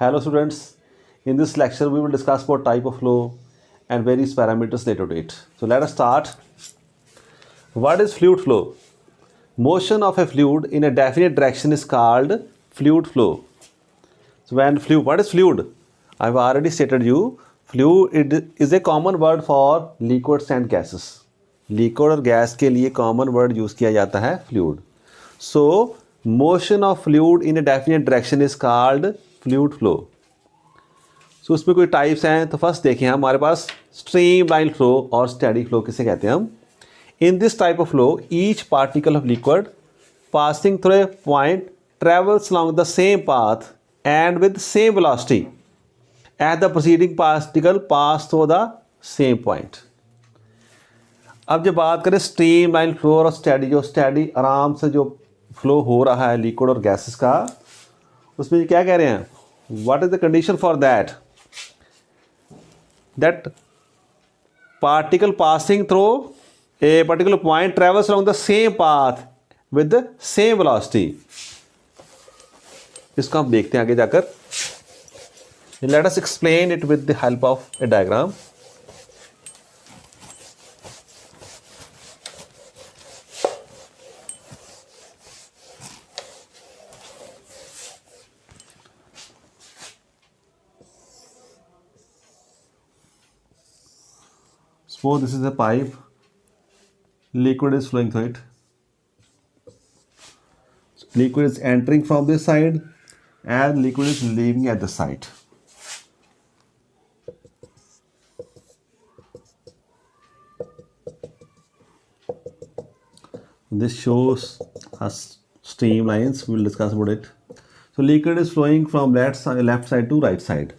Hello students, in this lecture we will discuss about type of flow and various parameters related to it. So let us start. What is fluid flow? Motion of a fluid in a definite direction is called fluid flow. So what is fluid? I have already stated you, fluid it is a common word for liquids and gases. Liquid और gas के लिए common word use किया जाता है fluid. So motion of fluid in a definite direction is called fluid flow. So उसमें कोई types हैं. तो फर्स्ट देखें हमारे पास स्ट्रीम लाइन फ्लो और स्टेडी फ्लो किसे कहते हैं हम. In this type of flow each particle of liquid passing through a point travels along the same path and with same velocity as the proceeding particle pass through the same point. अब जब बात करें stream line flow और steady आराम से जो flow हो रहा है लिक्विड और गैसेस का, उसमें क्या कह रहे हैं, what is the condition for that particle passing through a particular point travels along the same path with the same velocity. इसको हम देखते हैं आगे जाकर. Let us explain it with the help of A diagram. Suppose this is a pipe, liquid is flowing through it. Liquid is entering from this side and liquid is leaving at the side. This shows us streamlines. We will discuss about it. So liquid is flowing from left side to right side.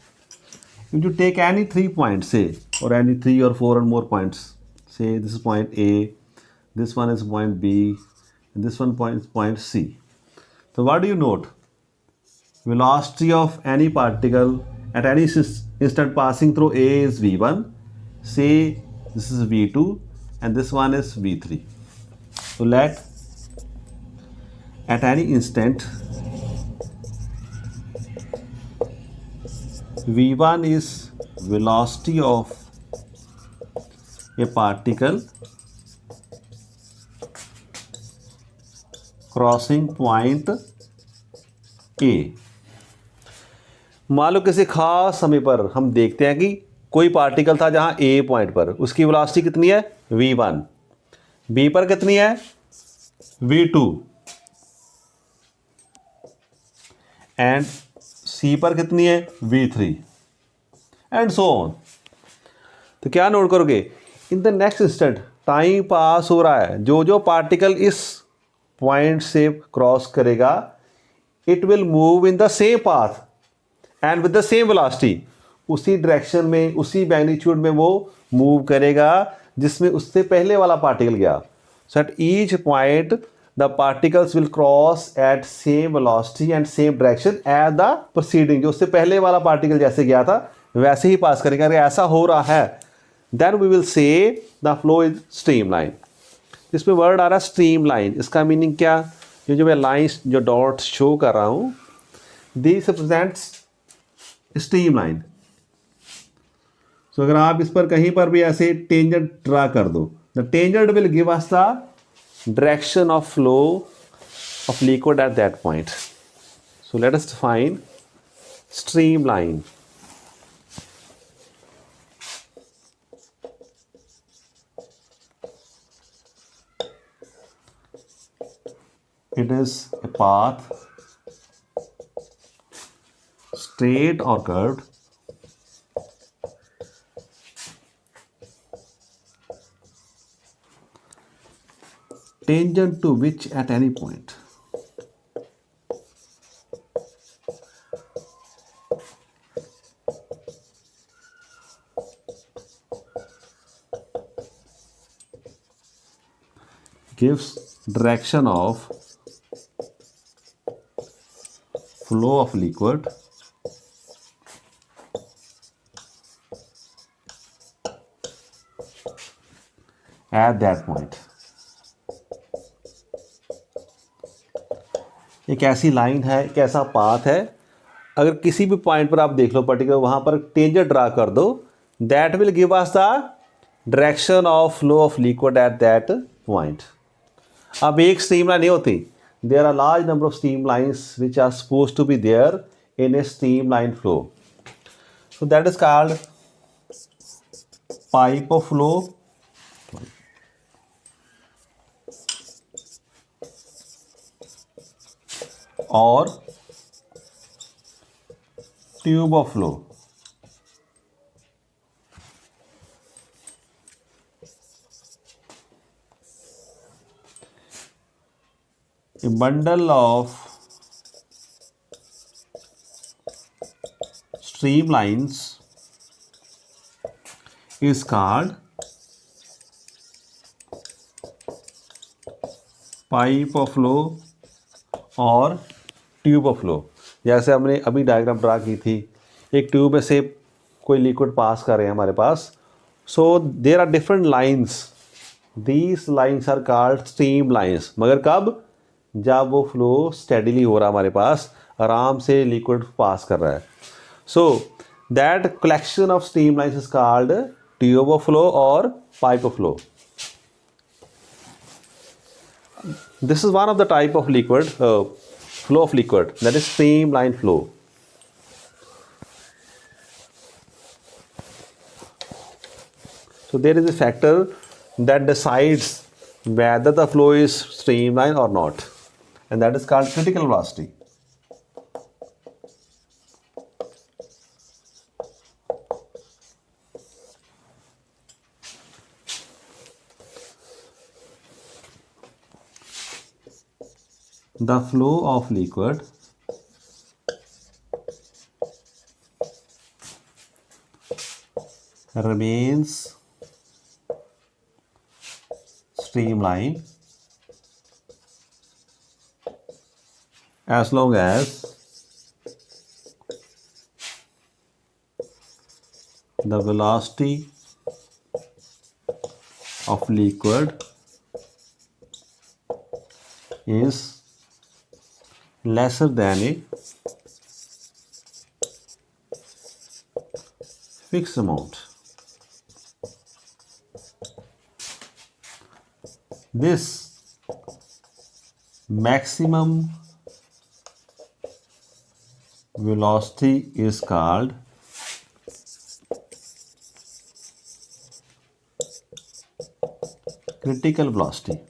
If you take any 3 points, say, or any 3 or 4 or more points, say this is point A, this one is point B, and this one point is point C. So what do you note? Velocity of any particle at any instant passing through A is V1. Say this is V2 and this one is V3. So let at any instant V1 is velocity of a particle crossing point A. मान लो किसी खास समय पर हम देखते हैं कि कोई पार्टिकल था जहां A पॉइंट पर, उसकी वेलोसिटी कितनी है V1, B पर कितनी है V2 एंड C पर कितनी है V3 एंड सो ऑन. तो क्या नोट करोगे, इन the next instant time pass हो रहा है, जो जो पार्टिकल इस पॉइंट से क्रॉस करेगा it will move in the same path and with the same velocity. उसी डायरेक्शन में, उसी मैग्नीट्यूड में वो मूव करेगा जिसमें उससे पहले वाला पार्टिकल गया. So at each point the particles will cross at same velocity and same direction as the preceding. जो उससे पहले वाला पार्टिकल जैसे गया था वैसे ही पास करेगा. अगर ऐसा हो रहा है then we will say the flow is streamline. इसमें वर्ड आ रहा है streamline. इसका मीनिंग क्या, ये जो मैं लाइन्स जो डॉट्स शो कर रहा हूँ दिस रिप्रेजेंट्स streamline. सो अगर आप इस पर कहीं पर भी ऐसे टेंजेंट ड्रा कर दो, the tangent will give us the direction of flow of liquid at that point. So let us define streamline. It is a path straight or curved tangent to which at any point gives direction of flow of liquid at that point. एक ऐसी line है, एक ऐसा path है अगर किसी भी point पर आप देख लो पर्टिकुलर, वहाँ पर टेंजेंट ड्रा कर दो, that will give us the direction of flow of liquid at that point. अब एक स्ट्रीम लाइन नहीं होती, there are large number of stream lines which are suppose to be there in a stream line flow. So that is called pipe of flow or tube of flow. A bundle of streamlines is called pipe of flow और tube of flow. जैसे हमने अभी diagram draw की थी, एक tube में से कोई लिक्विड पास कर रहे हैं हमारे पास. So there are different lines, these lines are called stream lines. मगर कब? जब वो फ्लो स्टेडीली हो रहा है, हमारे पास आराम से लिक्विड पास कर रहा है. So that collection of stream lines is called tube of flow और pipe of flow. This is one of the type of liquid flow of liquid, that is streamline flow. So there is a factor that decides whether the flow is streamline or not, and that is called critical velocity. The flow of liquid remains streamline as long as the velocity of liquid is lesser than a fixed amount. This maximum velocity is called critical velocity.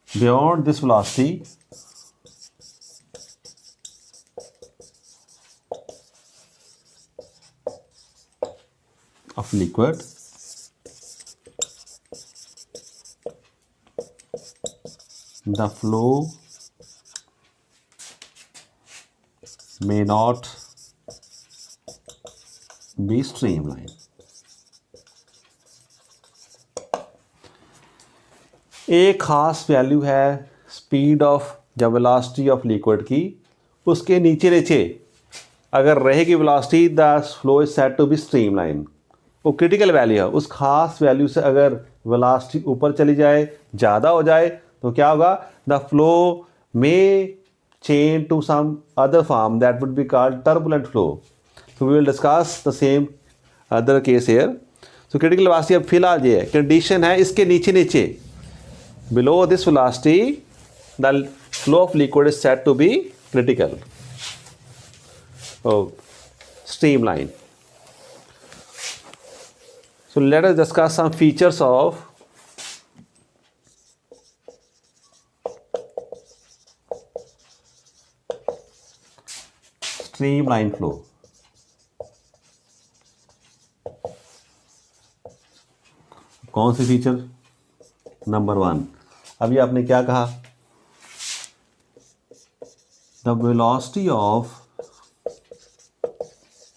Beyond this velocity, of liquid, the flow may not be streamlined. एक ख़ास value है speed of या velocity of liquid की, उसके नीचे नीचे अगर रहेगी velocity, the flow is set to be streamline. वो क्रिटिकल वैल्यू है. उस खास वैल्यू से अगर वेलोसिटी ऊपर चली जाए, ज़्यादा हो जाए, तो क्या होगा? The flow may change to some other form that would be called turbulent flow. So we will discuss the same other case here. So critical velocity अब फिलहाल ये है, कंडीशन है इसके नीचे नीचे, below this velocity the flow of liquid is said to be critical. Streamline. So let us discuss some features of streamline flow. कौन सी feature? Number 1, अभी आपने क्या कहा? The velocity of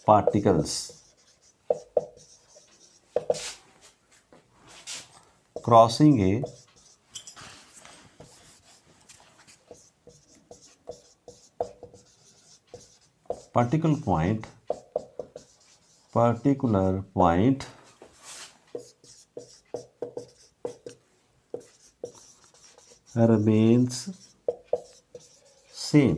particles crossing A particular point remains same.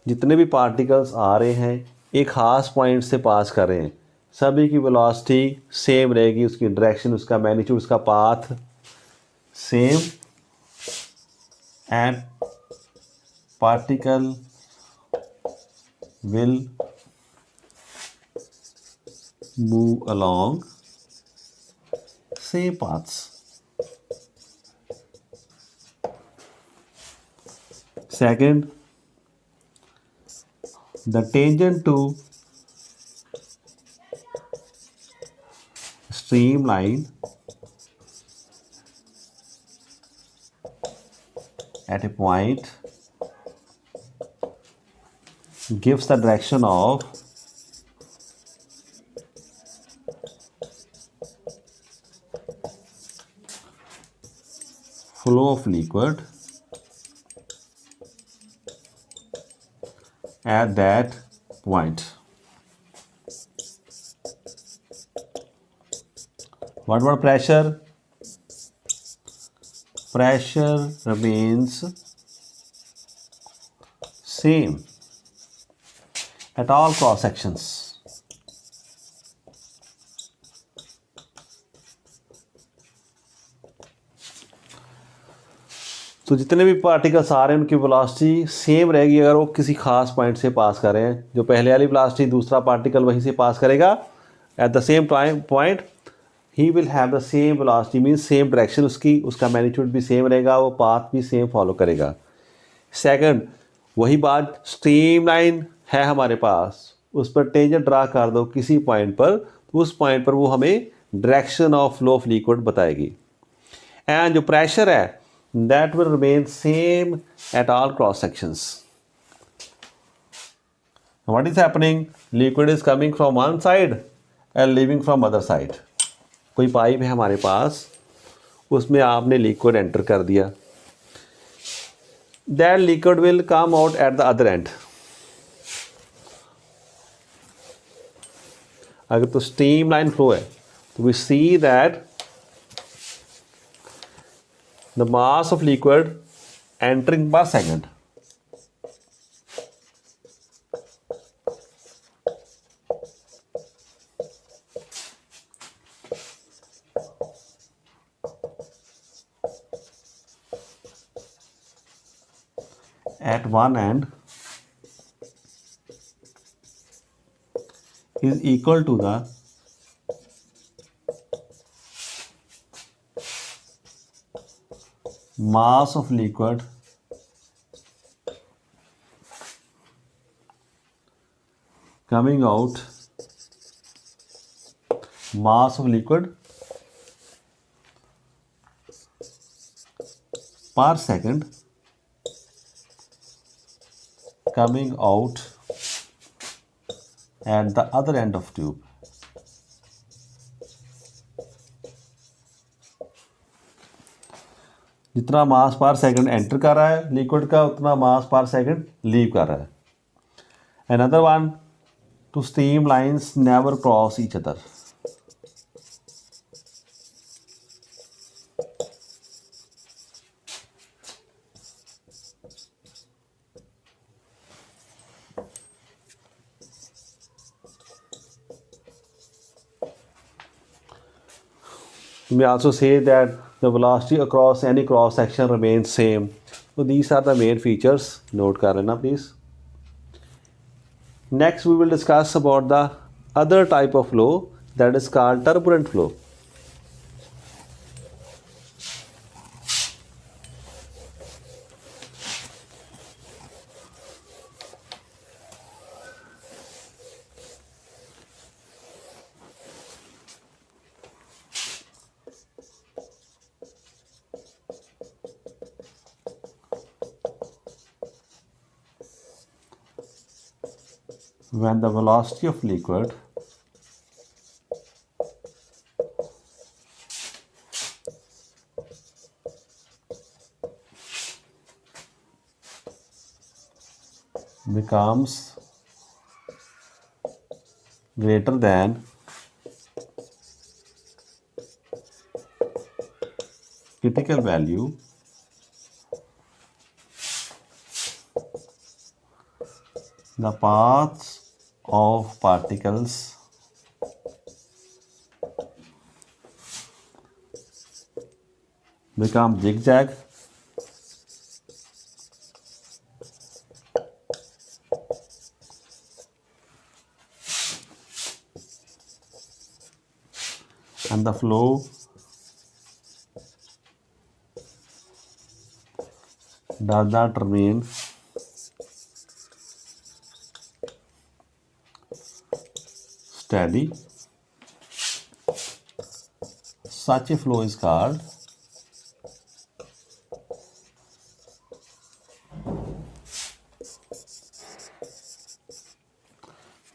जितने भी particles आ रहे हैं एक खास पॉइंट से पास कर रहे हैं, सभी की वेलोसिटी सेम रहेगी, उसकी डायरेक्शन, उसका मैग्नीट्यूड, उसका path same, and particle will move along same paths. Second, the tangent to streamline at a point gives the direction of flow of liquid at that point. What about pressure? Pressure remains same at all cross sections. तो जितने भी particles आ रहे हैं उनकी velocity same रहेगी अगर वो किसी खास पॉइंट से पास कर रहे हैं। जो पहले वाली वेलोसिटी दूसरा पार्टिकल वहीं से पास करेगा at the same time point, he will have the same velocity, means same direction, उसका मैग्नीट्यूड भी सेम रहेगा, वो पाथ भी सेम फॉलो करेगा। सेकंड, वही बात स्ट्रीम लाइन है हमारे पास, उस पर टेंजेंट ड्रा कर दो किसी पॉइंट पर, तो उस पॉइंट पर वो हमें direction of flow of liquid बताएगी। एंड जो प्रेशर है that will remain same at all cross sections. What is happening? Liquid is coming from one side and leaving from other side. कोई पाइप है हमारे पास, उसमें आपने लिक्विड एंटर कर दिया, that liquid will come out at the other end. अगर तो steam line flow है तो we see that the mass of liquid entering per second at one end is equal to the mass of liquid coming out, mass of liquid per second coming out at the other end of tube. जितना मास पर second enter कर रहा है liquid का, उतना मास पर second leave कर रहा है। Another one, two steam lines never cross each other. We may also say that the velocity across any cross section remains same. So these are the main features. Note कर लेना please. Next we will discuss about the other type of flow, that is called turbulent flow. When the velocity of liquid becomes greater than critical value, the paths of particles become zigzag and the flow does not remain steady. Such a flow is called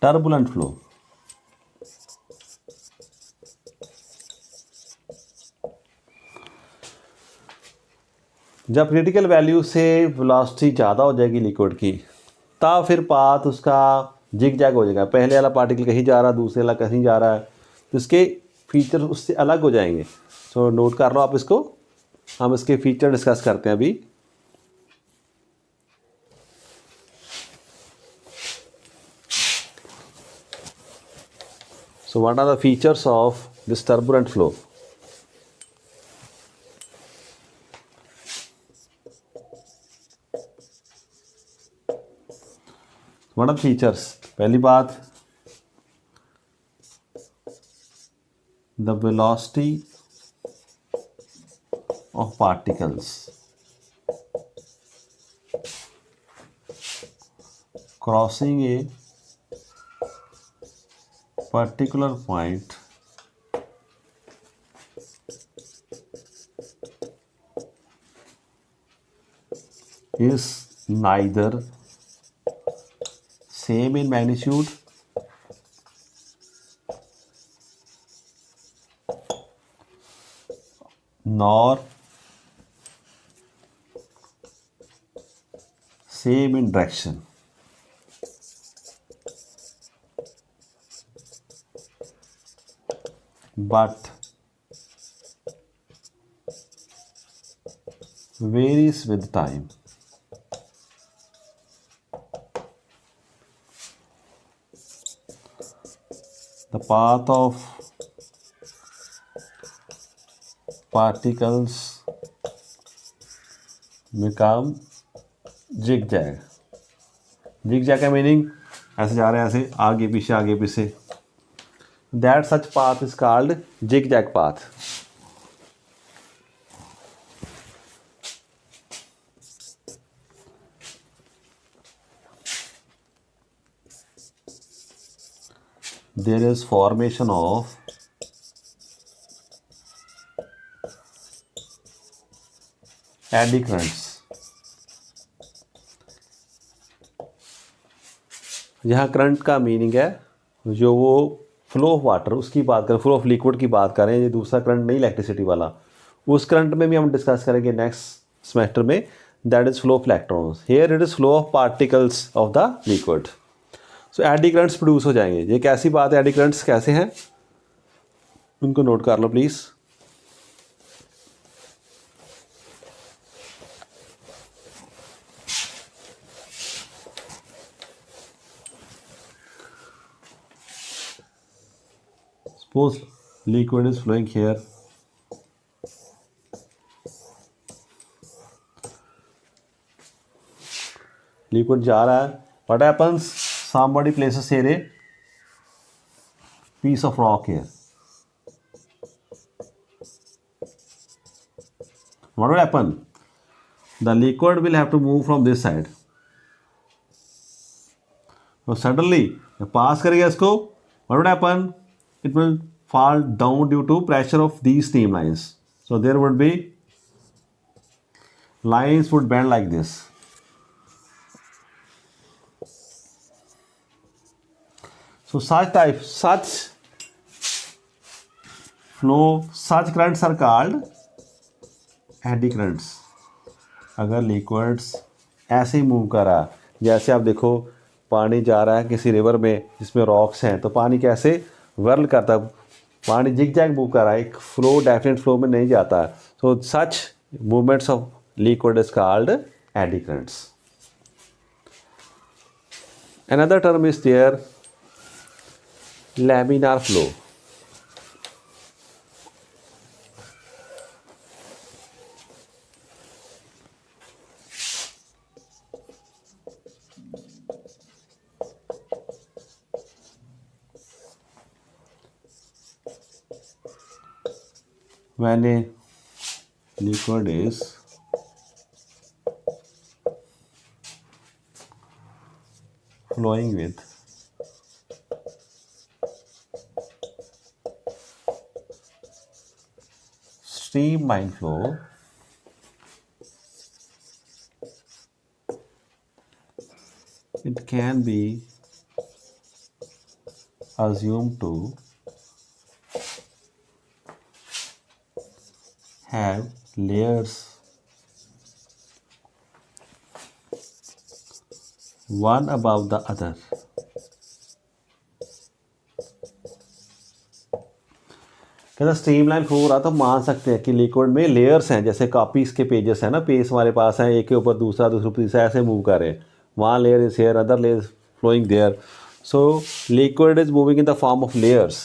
turbulent flow. जब critical value से velocity ज़्यादा हो जाएगी liquid की, तब फिर path उसका zig zag हो जाएगा। पहले वाला पार्टिकल कहीं जा रहा है, दूसरे वाला कहीं जा रहा है, तो इसके फीचर उससे अलग हो जाएंगे। सो नोट कर लो आप इसको, हम इसके फीचर डिस्कस करते हैं अभी। So what are the features of this turbulent flow? What are features? पहली बात, the velocity of particles crossing a particular point is neither same in magnitude nor same in direction. But varies with time. The path of particles become zigzag. Zigzag का meaning ऐसे जा रहे हैं, ऐसे आगे पीछे आगे पीछे। That such path is called zigzag path. There is formation of eddy currents. यहाँ करंट का मीनिंग है जो वो फ्लो ऑफ वाटर उसकी बात करें, फ्लो ऑफ लिक्विड की बात करें, ये दूसरा करंट नहीं इलेक्ट्रिसिटी वाला। उस करंट में भी हम डिस्कस करेंगे नेक्स्ट सेमेस्टर में, that is flow of electrons. Here it is flow of particles of the liquid. So eddy currents produce हो जाएंगे। ये कैसी बात है, एडी करंट्स कैसे हैं उनको नोट कर लो please. Suppose liquid is flowing here. Liquid जा रहा है. What happens? Somebody places here a piece of rock here. What will happen? The liquid will have to move from this side. So suddenly, pass करेगा इसको. What would happen? It will fall down due to pressure of these streamlines. So there would be lines would bend like this. So such flow, such currents are called eddy currents. अगर liquids ऐसे ही move कर रहा है, जैसे आप देखो पानी जा रहा है किसी रिवर में जिसमें रॉक्स हैं, तो पानी कैसे वर्ल करता है, पानी जिग जैग मूव कर रहा है, एक फ्लो डेफिनेट फ्लो में नहीं जाता है। So such movements of liquid is called eddy currents. Another term is there, laminar flow. When a liquid is flowing with streamline flow, it can be assumed to have layers one above the other. कहता streamline flow हो रहा तो मान सकते हैं कि liquid में layers हैं, जैसे कॉपीज के पेजेस हैं ना, पेज हमारे पास हैं, एक के ऊपर दूसरा दूसरे ऊपर तीसरा ऐसे मूव कर रहे हैं, one layer is here, other layer flowing there, so liquid is moving in the form of layers.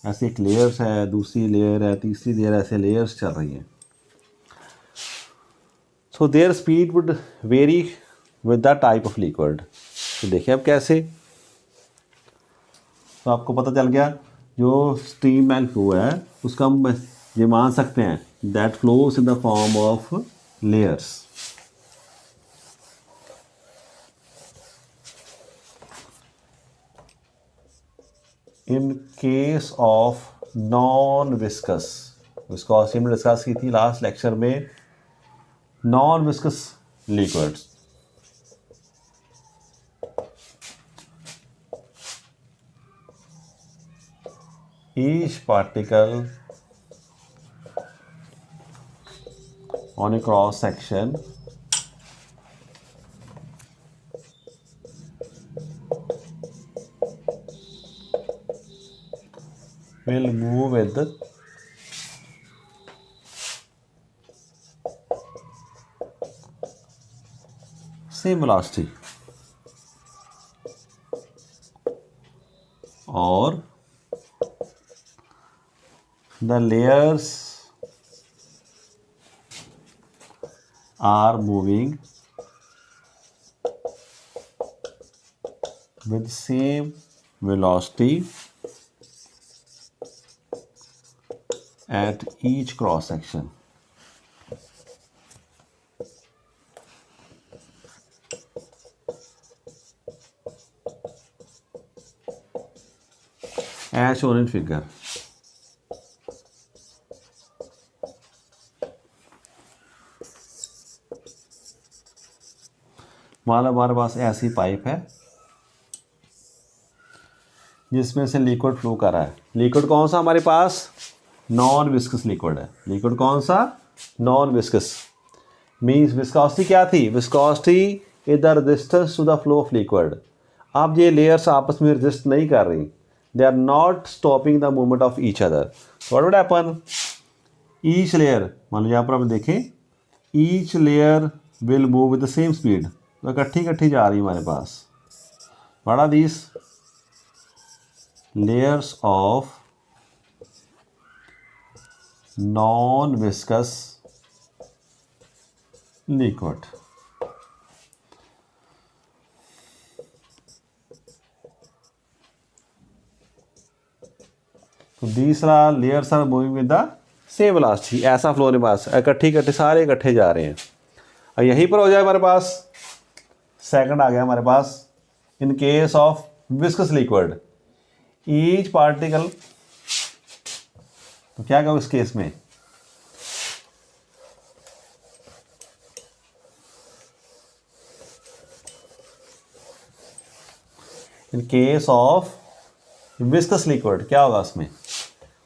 ऐसे एक लेयर्स है, दूसरी लेयर है, तीसरी लेयर, ऐसे लेयर्स चल रही हैं। So there speed would very with the type of liquid. तो देखिए अब कैसे, तो आपको पता चल गया जो स्ट्रीमलाइन फ्लो है उसका हम ये मान सकते हैं that flows in the form of layers. In case of non viscous, viscosity हमने डिस्कस की थी लास्ट लेक्चर में, non viscous liquids, each particle on a cross section will move with same velocity, or the layers are moving with same velocity at each cross section. As shown in figure. मान लो हमारे पास ऐसी pipe है जिसमें से liquid flow कर रहा है। Liquid कौन सा हमारे पास? नॉन विस्कस लिक्विड है। लिक्विड कौन सा? Non viscous. मीन्स विस्कोसिटी क्या थी? Viscosity is the resistance to the flow of liquid. अब ये लेयर्स आपस में रेजिस्ट नहीं कर रही, they are not stopping the movement of each other. What would happen? Each layer, मान लो यहाँ पर आप देखें, each layer will move with the same speed, तो इकट्ठी इकट्ठी जा रही है हमारे पास। What are these? Layers of non viscous liquid. तो दूसरा layers are moving with the same velocity. ऐसा फ्लो हमारे पास इकट्ठे इकट्ठे सारे इकट्ठे जा रहे हैं। और यहीं पर हो जाए हमारे पास सेकंड आ गया हमारे पास, in case of viscous liquid each particle, तो क्या कहो इस केस में? In case of viscous liquid क्या होगा उसमें?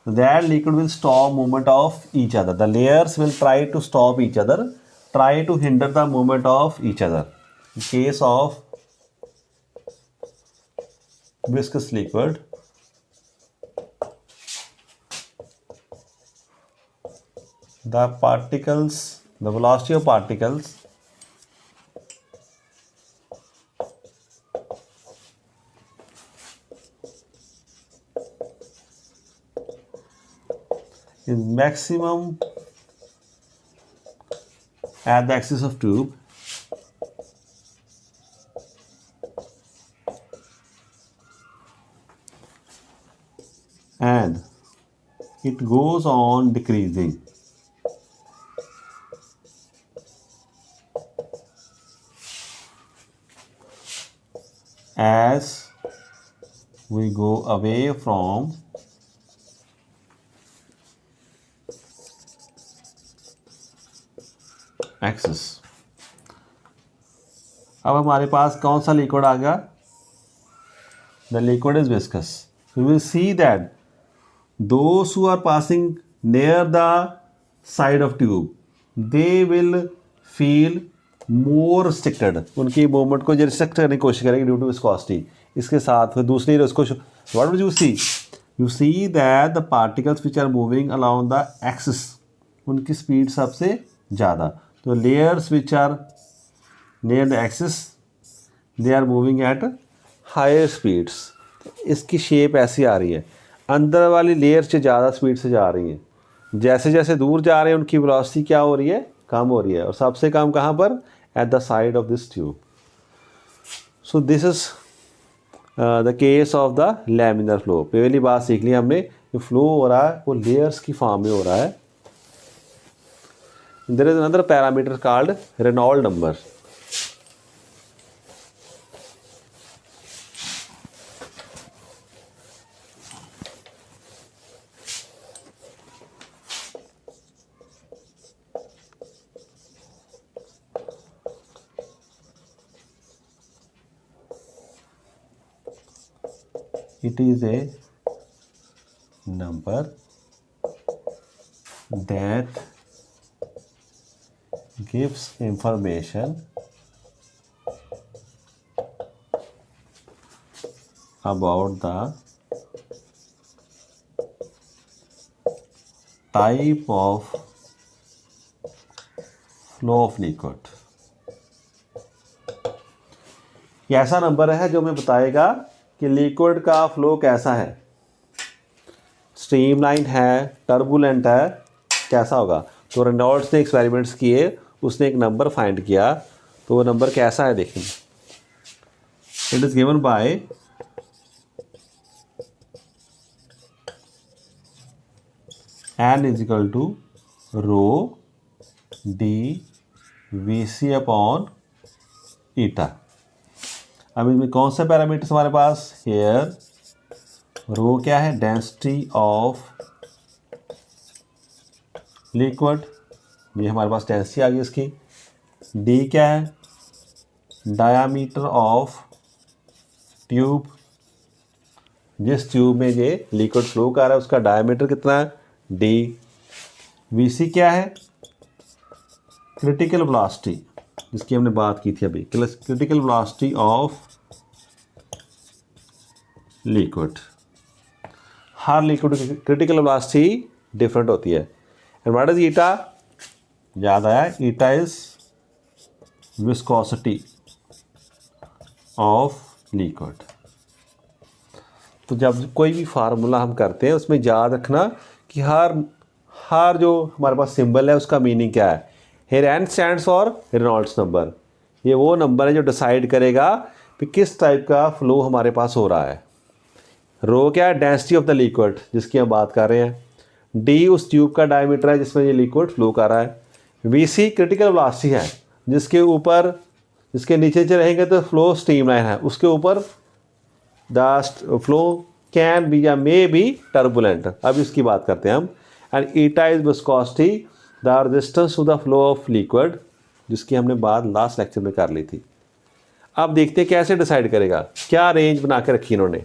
That liquid will stop movement of each other, the layers will try to stop each other, try to hinder the movement of each other. In case of viscous liquid, the particles, the velocity of particles is maximum at the axis of tube and it goes on decreasing as we go away from axis. अब हमारे पास कौन सा liquid आ गया? The liquid is viscous. So we will see that those who are passing near the side of tube, they will feel more restricted. उनकी movement को restrict करने की कोशिश करेंगे ड्यू टू विस्कोसिटी. इसके साथ फिर दूसरी उसको what would you see? You see that the particles which are moving along the axis, उनकी स्पीड सबसे ज़्यादा. तो layers which are near the axis, they are moving at higher speeds. इसकी शेप ऐसी आ रही है, अंदर वाली लेयर से ज़्यादा स्पीड से जा रही है. जैसे जैसे दूर जा रहे हैं उनकी वेलोसिटी क्या हो रही है? कम हो रही है. और सबसे कम कहाँ पर? At the side of this tube. So this is the case of the laminar flow. पहली बात सीख ली हमने, जो फ्लो हो रहा है वो लेयर्स की फॉर्म में हो रहा है. There is another parameter called Reynold number. It is a number that gives information about the type of flow of liquid. ये ऐसा नंबर है जो हमें बताएगा कि लिक्विड का फ्लो कैसा है. स्ट्रीमलाइन है, टर्बुलेंट है, कैसा होगा. तो रेनॉल्ड्स ने एक्सपेरिमेंट्स किए, उसने एक नंबर फाइंड किया. तो वो नंबर कैसा है देखें. It is given by N is equal to rho D V C upon eta. अब इसमें कौन सा पैरामीटर्स हमारे पास? हेयर रो क्या है? डेंसिटी ऑफ लिक्विड, ये हमारे पास डेंसिटी आ गई इसकी. डी क्या है? डायामीटर ऑफ ट्यूब, जिस ट्यूब में ये लिक्विड फ्लो कर रहा है उसका डायामीटर कितना है? डी. वी सी क्या है? क्रिटिकल वेलोसिटी, जिसकी हमने बात की थी अभी. Critical velocity of liquid. Her liquid की क्रिटिकल वेलोसिटी डिफरेंट होती है. And what is eta? याद आया? ईटा इज विस्कोसिटी ऑफ लिक्विड. तो जब कोई भी फार्मूला हम करते हैं उसमें याद रखना कि हर जो हमारे पास सिंबल है उसका मीनिंग क्या है. Here N stands for Reynolds number. ये वो नंबर है जो डिसाइड करेगा कि किस टाइप का फ्लो हमारे पास हो रहा है. रो क्या है? डेंसिटी ऑफ द लिक्विड, जिसकी हम बात कर रहे हैं. डी उस ट्यूब का डायमीटर है जिसमें ये लिक्विड फ्लो कर रहा है. वी सी क्रिटिकल वेलोसिटी है, जिसके नीचे से रहेंगे तो फ्लो स्ट्रीमलाइन है, उसके ऊपर द फ्लो कैन बी या मे बी टर्बुलेंट. अब इसकी बात करते हैं हम. And eta is viscosity, the resistance to the flow of liquid, जिसकी हमने बात लास्ट लेक्चर में कर ली थी. अब देखते हैं कैसे डिसाइड करेगा, क्या रेंज बना के रखी इन्होंने.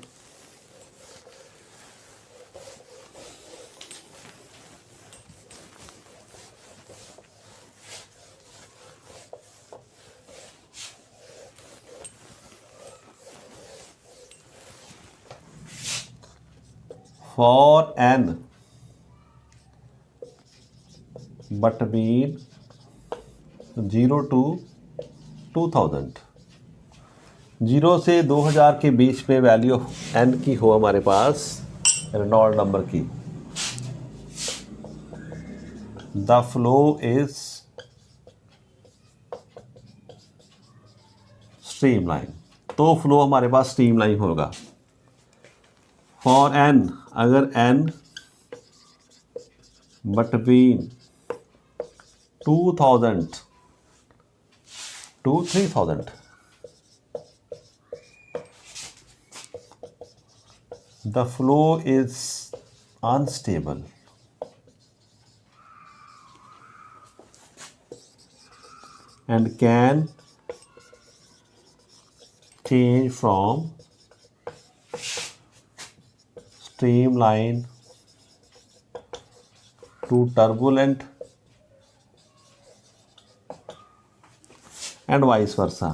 For n between 0 to 2000, 0 से 2000 के बीच में वैल्यू ऑफ n की हो हमारे पास रेनॉल्ड नंबर की. द फ्लो इज स्ट्रीमलाइन, तो फ्लो हमारे पास स्ट्रीमलाइन होगा। फॉर एन, अगर N between 2000 to 3000, the flow is unstable and can change from streamline to turbulent and vice versa।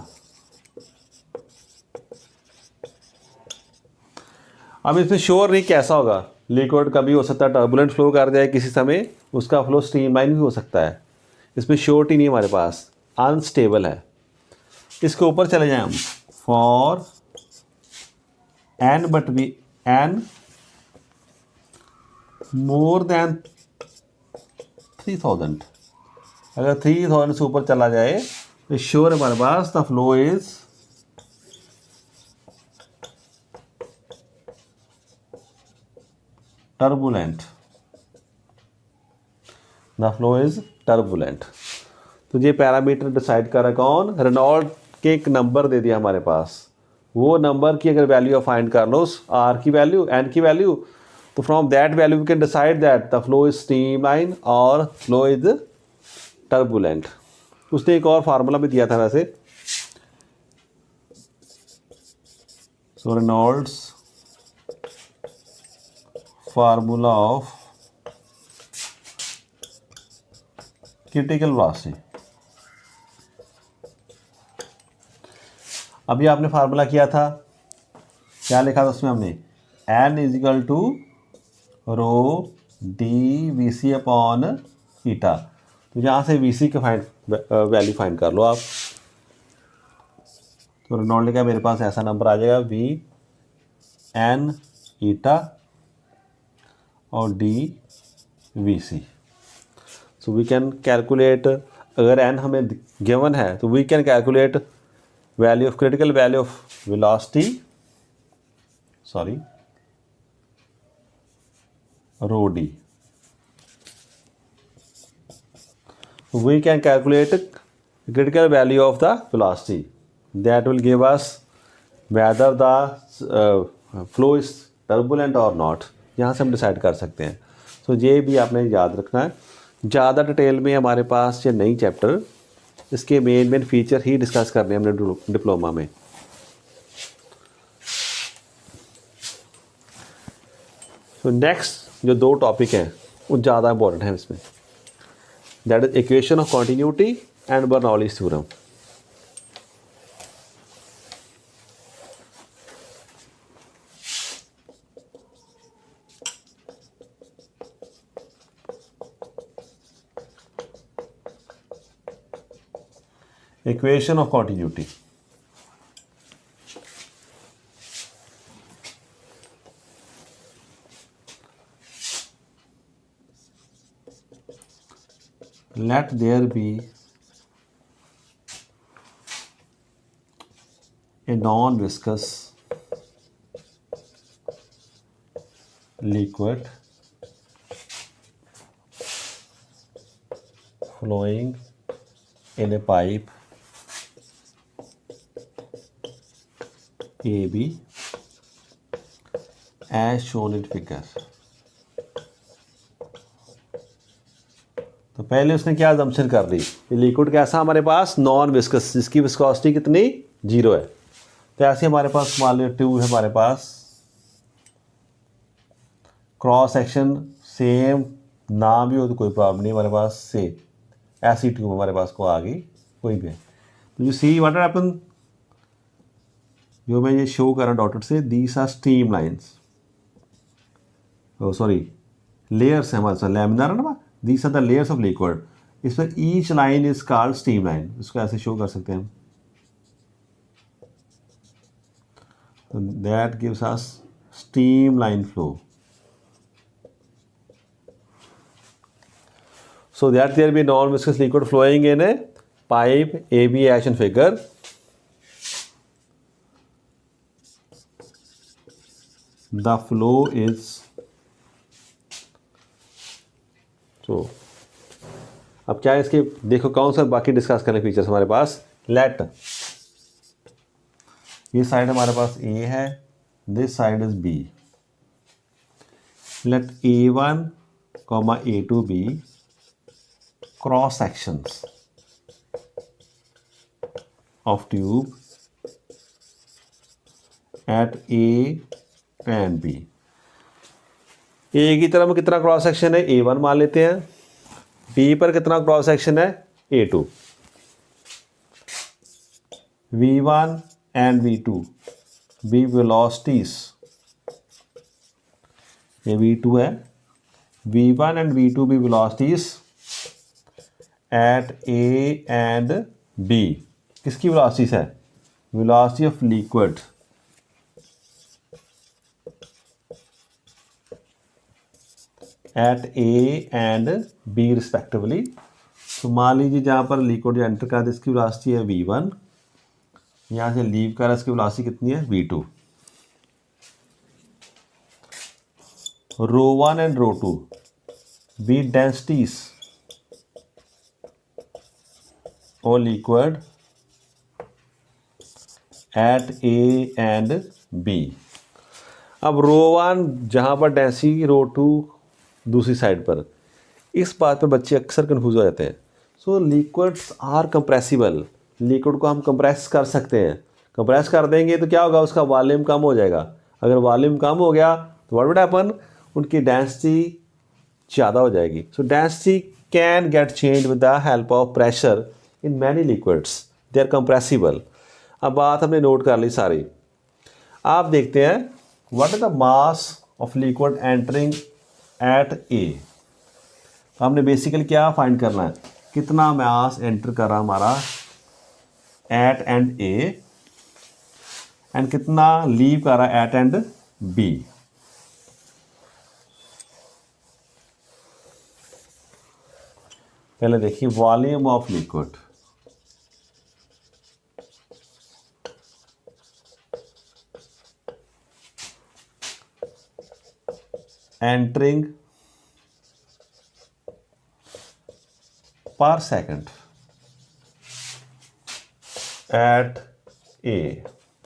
अब इसमें श्योर नहीं कैसा होगा, लिक्विड कभी हो सकता है टर्बुलेंट फ्लो कर जाए किसी समय, उसका फ्लो स्ट्रीमलाइन भी हो सकता है, इसमें श्योरिटी नहीं हमारे पास, अनस्टेबल है। इसके ऊपर चले जाएं हम, for N but V N more than 3000, अगर 3000 से ऊपर चला जाए तो श्योर हमारे पास the flow is turbulent, the flow is turbulent. तो ये पैरामीटर डिसाइड कर रहा है कौन, रेनॉल्ड के एक नंबर दे दिया हमारे पास, वो नंबर की अगर वैल्यू फाइंड कर लो, आर की वैल्यू, एन की वैल्यू, तो from that value we can decide that the flow is streamline और फ्लो इज टर्बुलेंट। उसने एक और फार्मूला भी दिया था वैसे, so Reynolds formula of critical velocity. अभी आपने फार्मूला किया था, क्या लिखा था उसमें हमने, N is equal to rho D V C upon eta. तो यहाँ से वी सी का वैल्यू फाइंड कर लो आप। तो रेनॉल्ड का मेरे पास ऐसा नंबर आ जाएगा, वी एन ईटा और D V C. So we can calculate, अगर एन हमें गिवन है तो we can calculate value of critical value of velocity, sorry rho D. We can calculate critical value of the velocity, that will give us whether the flow is turbulent or not, यहाँ से हम decide कर सकते हैं। तो ये भी आपने याद रखना है। ज़्यादा डिटेल में हमारे पास ये नई चैप्टर, इसके मेन फीचर ही डिस्कस करने हैं हमने डिप्लोमा में। तो नेक्स्ट जो दो टॉपिक हैं वो ज़्यादा इंपॉर्टेंट हैं इसमें, that is equation of continuity and Bernoulli's theorem। Equation of continuity, let there be a non-viscous liquid flowing in a pipe AB as shown in figure। तो पहले उसने क्या अजम्पशन कर ली, लिक्विड कैसा हमारे पास, नॉन विस्कस, जिसकी विस्कोसिटी कितनी, 0 है। तो ऐसे हमारे पास मान लो ट्यूब है हमारे पास, क्रॉस सेक्शन सेम ना भी हो तो कोई प्रॉब्लम नहीं हमारे पास, से ऐसी ट्यूब हमारे पास को आ गई कोई भी है। तो यू सी व्हाट हैपन, जो मैं ये शो कर रहा हूँ डॉटेड से, these are stream lines, sorry layers है हमारे साथ, लैमिनार है ना, these are the layers of liquid. इस पर each line is called stream line, इसको ऐसे शो कर सकते हैं हम। तो that gives us stream line flow. So that there be non-viscous liquid flowing in a pipe AB action figure. The flow is so. अब क्या है इसके, देखो कौन सा बाकी डिस्कस करने फीचर्स हमारे पास. लेट, ये साइड हमारे पास A है, this side is B. Let A1, A2 be cross sections of tube at A and B. A की तरफ में कितना क्रॉस सेक्शन है, A1 मान लेते हैं. B पर कितना क्रॉस सेक्शन है, A2. V1 and V2 be velocities. ये V2 है. V1 and V2 be velocities at A and B. किसकी velocities है, velocity of liquid at A and B respectively. तो मान लीजिए जहाँ पर लिक्विड जो एंटर कर इसकी वेलोसिटी है V1, यहाँ से लीव कर इसकी वेलोसिटी कितनी है, V2. ρ1 and ρ2 be densities or liquid at A and B. अब ρ1 जहाँ पर डेंसिटी, ρ2 दूसरी साइड पर. इस बात पर बच्चे अक्सर कंफ्यूज हो जाते हैं. सो लिक्विड्स आर कंप्रेसिबल. लिक्विड को हम कंप्रेस कर सकते हैं. कंप्रेस कर देंगे तो क्या होगा, उसका वॉल्यूम कम हो जाएगा. अगर वॉल्यूम कम हो गया तो व्हाट वुड हैपन, उनकी डेंसिटी ज़्यादा हो जाएगी. So density can get change with the help of pressure in many liquids, they are compressible. अब बात हमने नोट कर ली सारी. आप देखते हैं what is the mass of liquid entering at A. हमने बेसिकली क्या फाइंड करना है, कितना मास एंटर कर रहा हमारा एट एंड ए एंड कितना लीव कर रहा है एट एंड बी. पहले देखिए volume of liquid. Entering per second eight ए.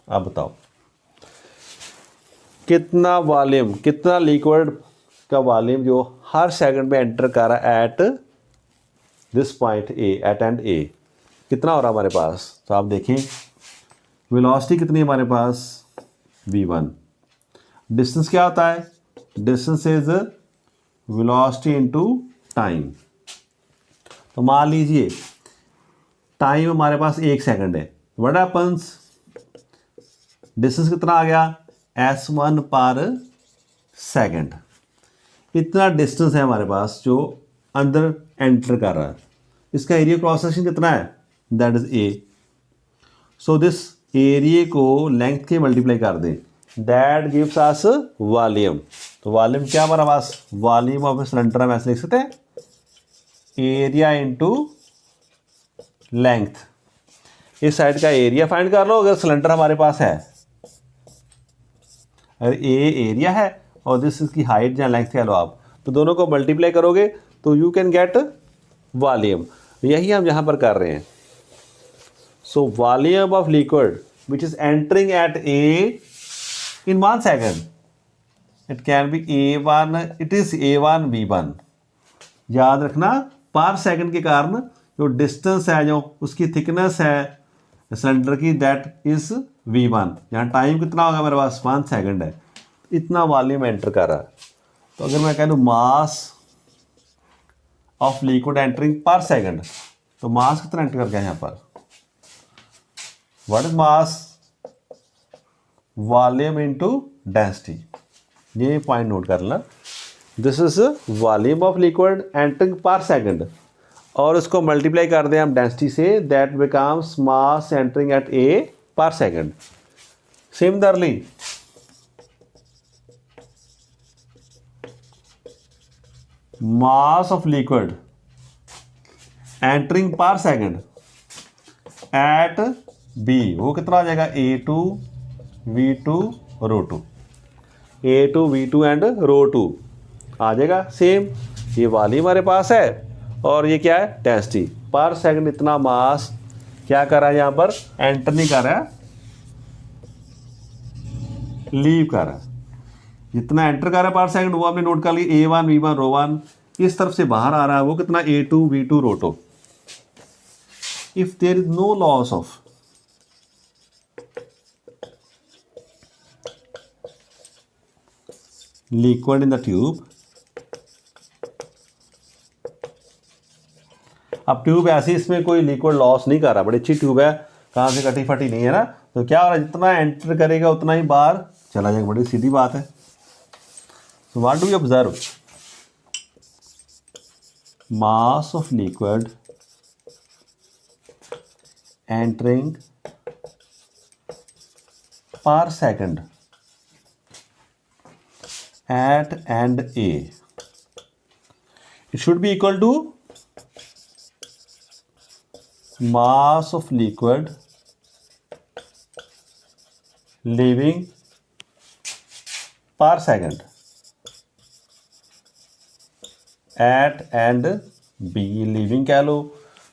अब बताओ कितना वॉल्यूम, कितना लिक्विड का वॉल्यूम जो हर सेकंड में एंटर कर रहा है at this point A, at end A, कितना हो रहा है हमारे पास. तो आप देखें वेलोसिटी कितनी है हमारे पास, v1. डिस्टेंस क्या होता है, distance is velocity into time. तो मान लीजिए टाइम हमारे पास 1 सेकंड है. व्हाट हैपन्स, डिस्टेंस कितना आ गया, s1 पर सेकंड. इतना डिस्टेंस है हमारे पास जो अंदर एंटर कर रहा है. इसका एरिया क्रॉस सेक्शन कितना है, that is a. So this area को लेंथ के मल्टीप्लाई कर दें, दैट गिव्स अस वॉल्यूम. तो वॉल्यूम क्या हमारा पास, वॉल्यूम ऑफ सिलेंडर हम ऐसे लिख सकते हैं, एरिया इनटू लेंथ. इस साइड का एरिया फाइंड कर लो अगर सिलेंडर हमारे पास है. अगर ए एरिया है और दिस इसकी हाइट या लेंथ कह लो आप, तो दोनों को मल्टीप्लाई करोगे तो यू कैन गेट वॉल्यूम. यही हम यहाँ पर कर रहे हैं. So volume of liquid which is entering at A in 1 second, it can be A1, it is A1 V1. याद रखना पर सेकंड के कारण जो डिस्टेंस है, जो उसकी थिकनेस है सिलेंडर की, दैट इज V1. यहाँ टाइम कितना होगा मेरे पास, 1 सेकंड है. इतना वॉल्यूम एंटर कर रहा है. तो अगर मैं कह दूँ mass of liquid entering per second, तो मास कितना एंटर कर गया यहाँ पर, what is mass, volume into density. ये पॉइंट नोट कर लेना. This is volume of liquid entering per second, और उसको मल्टीप्लाई कर दें हम डेंसिटी से, that becomes mass entering at A per second. Similarly mass of liquid entering per second at B, वो कितना आ जाएगा A2 V2 ρ2, A2 V2 and ρ2 आ जाएगा सेम। ये वाली हमारे पास है और ये क्या है डेंसिटी पर सेकंड। इतना मास क्या कर रहा है यहाँ पर, एंटर नहीं कर रहा है, लीव कर रहा है। जितना एंटर कर रहा है पर सेकंड वो आपने नोट कर लिया, A1 V1 ρ1 इस तरफ से बाहर आ रहा है वो कितना A2 V2 ρ2। If there is no loss of liquid in the tube, अब ट्यूब ऐसी इसमें कोई लिक्विड लॉस नहीं कर रहा, बड़ी अच्छी ट्यूब है, कहाँ से कटी फटी नहीं है ना, तो क्या हो रहा है जितना एंटर करेगा उतना ही बाहर चला जाएगा, बड़ी सीधी बात है। So what do you observe, mass of liquid entering per second at end A, it should be equal to mass of liquid leaving per second at end B, leaving कह लो,